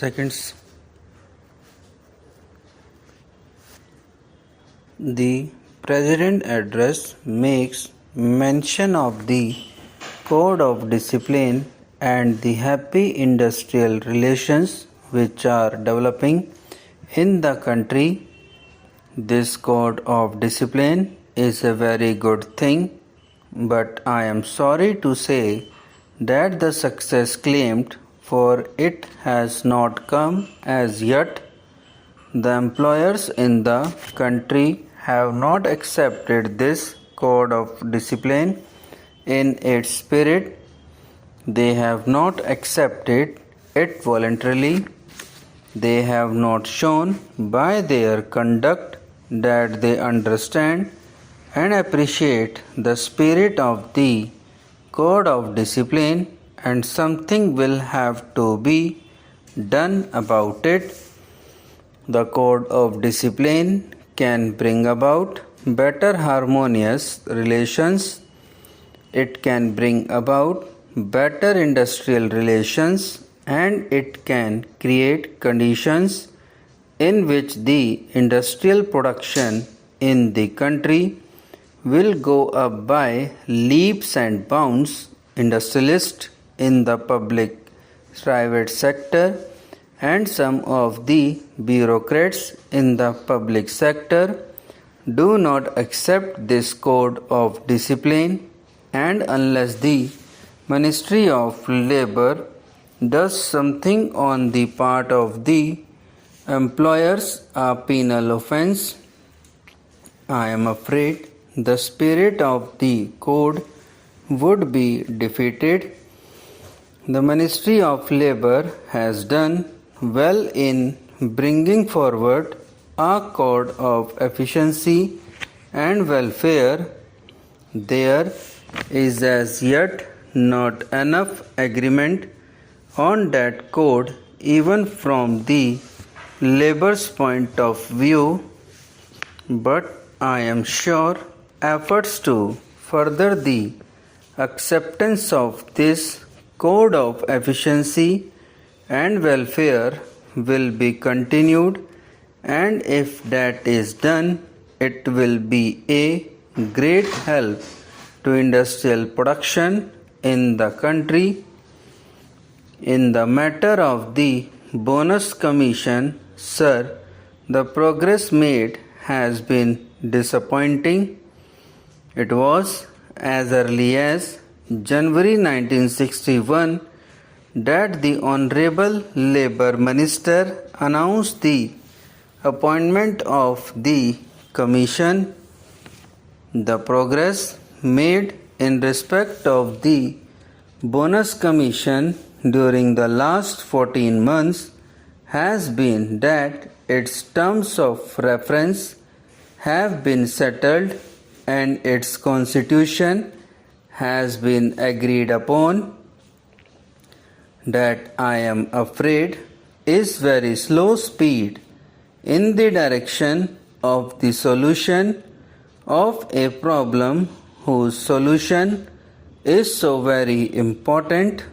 seconds. The President address makes mention of the Code of Discipline and the happy industrial relations which are developing in the country. This Code of Discipline is a very good thing, but I am sorry to say that the success claimed for it has not come as yet. The employers in the country have not accepted this code of discipline in its spirit. They have not accepted it voluntarily. They have not shown by their conduct that they understand and appreciate the spirit of the code of discipline, and something will have to be done about it. The code of discipline can bring about better harmonious relations. It can bring about better industrial relations, and it can create conditions in which the industrial production in the country will go up by leaps and bounds. Industrialists in the public private sector and some of the bureaucrats in the public sector do not accept this code of discipline, and unless the Ministry of Labour does something on the part of the employers, a penal offence, I am afraid the spirit of the code would be defeated. The Ministry of Labour has done well in bringing forward a code of efficiency and welfare. There is as yet not enough agreement on that code even from the labor's point of view, but I am sure efforts to further the acceptance of this code of efficiency and welfare will be continued, and if that is done, it will be a great help to industrial production in the country. In the matter of the bonus commission, sir, the progress made has been disappointing. It was as early as January 1961 that the Honorable Labour Minister announced the appointment of the Commission. The progress made in respect of the Bonus Commission during the last 14 months has been that its terms of reference have been settled and its constitution has been agreed upon. That I am afraid is very slow speed in the direction of the solution of a problem whose solution is so very important.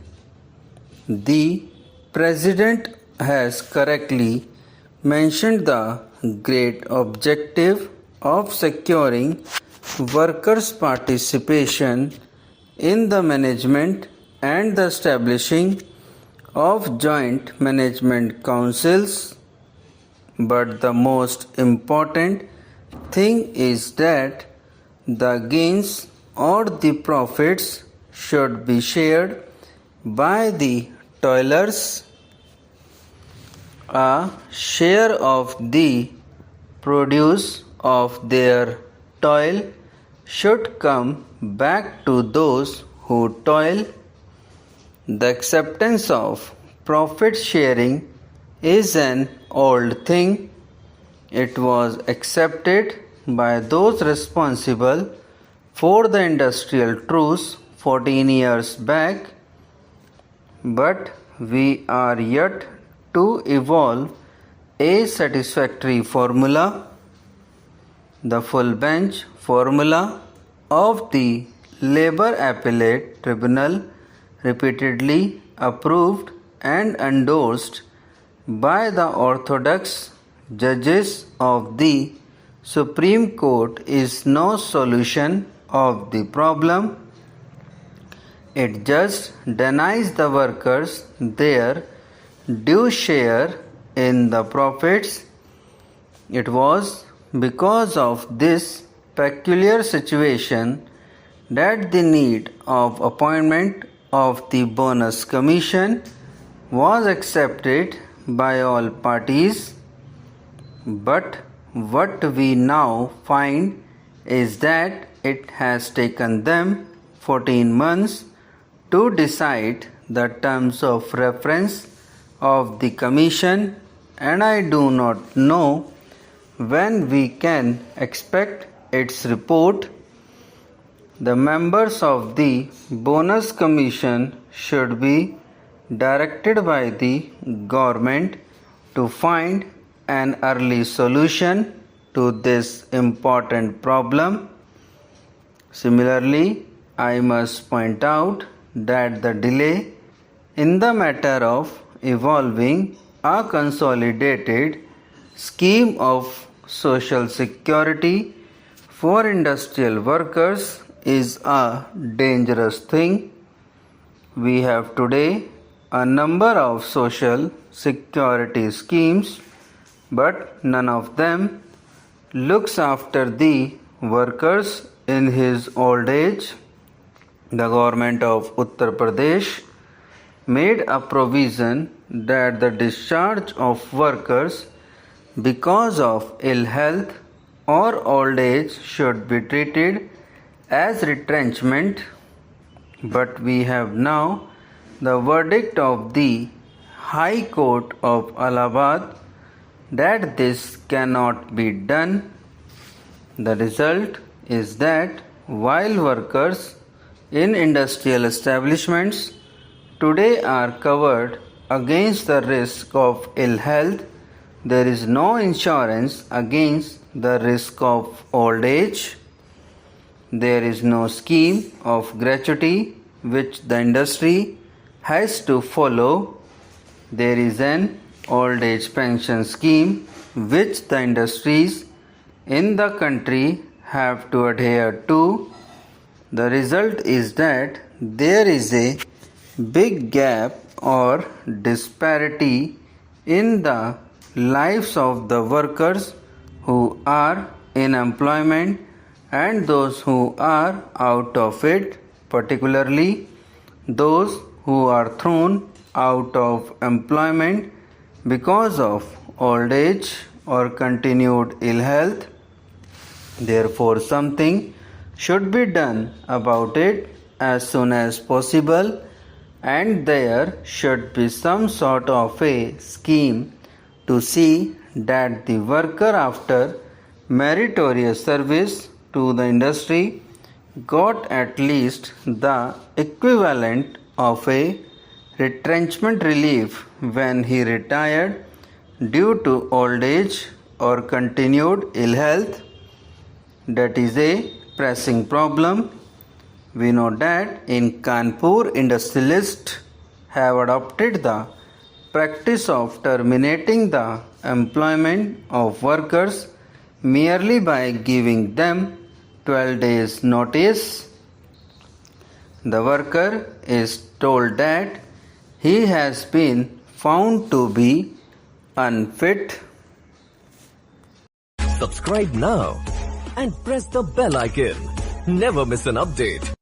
The President has correctly mentioned the great objective of securing workers' participation in the management and the establishing of joint management councils, but the most important thing is that the gains or the profits should be shared by the toilers. A share of the produce of their toil should come back to those who toil. The acceptance of profit sharing is an old thing. It was accepted by those responsible for the industrial truce 14 years back, but we are yet to evolve a satisfactory formula. The full bench formula of the Labour Appellate Tribunal repeatedly approved and endorsed by the orthodox judges of the Supreme Court is no solution of the problem. It just denies the workers their due share in the profits. It was because of this peculiar situation that the need of appointment of the bonus commission was accepted by all parties. But what we now find is that it has taken them 14 months to decide the terms of reference of the commission, and I do not know when we can expect its report. The members of the bonus commission should be directed by the government to find an early solution to this important problem. Similarly, I must point out that the delay in the matter of evolving a consolidated scheme of social security for industrial workers is a dangerous thing. We have today a number of social security schemes, but none of them looks after the workers in his old age. The government of Uttar Pradesh made a provision that the discharge of workers because of ill health or old age should be treated as retrenchment, but we have now the verdict of the High Court of Allahabad that this cannot be done. The result is that while workers in industrial establishments today are covered against the risk of ill health, there is no insurance against the risk of old age. There is no scheme of gratuity which the industry has to follow. There is an old age pension scheme which the industries in the country have to adhere to. The result is that there is a big gap or disparity in the lives of the workers who are in employment and those who are out of it, particularly those who are thrown out of employment because of old age or continued ill health. Therefore, something should be done about it as soon as possible, and there should be some sort of a scheme to see that the worker, after meritorious service to the industry, got at least the equivalent of a retrenchment relief when he retired due to old age or continued ill health. That is a pressing problem. We know that in Kanpur, industrialists have adopted the practice of terminating the employment of workers merely by giving them 12 days notice. The worker is told that he has been found to be unfit. Subscribe now and press the bell icon. Never miss an update.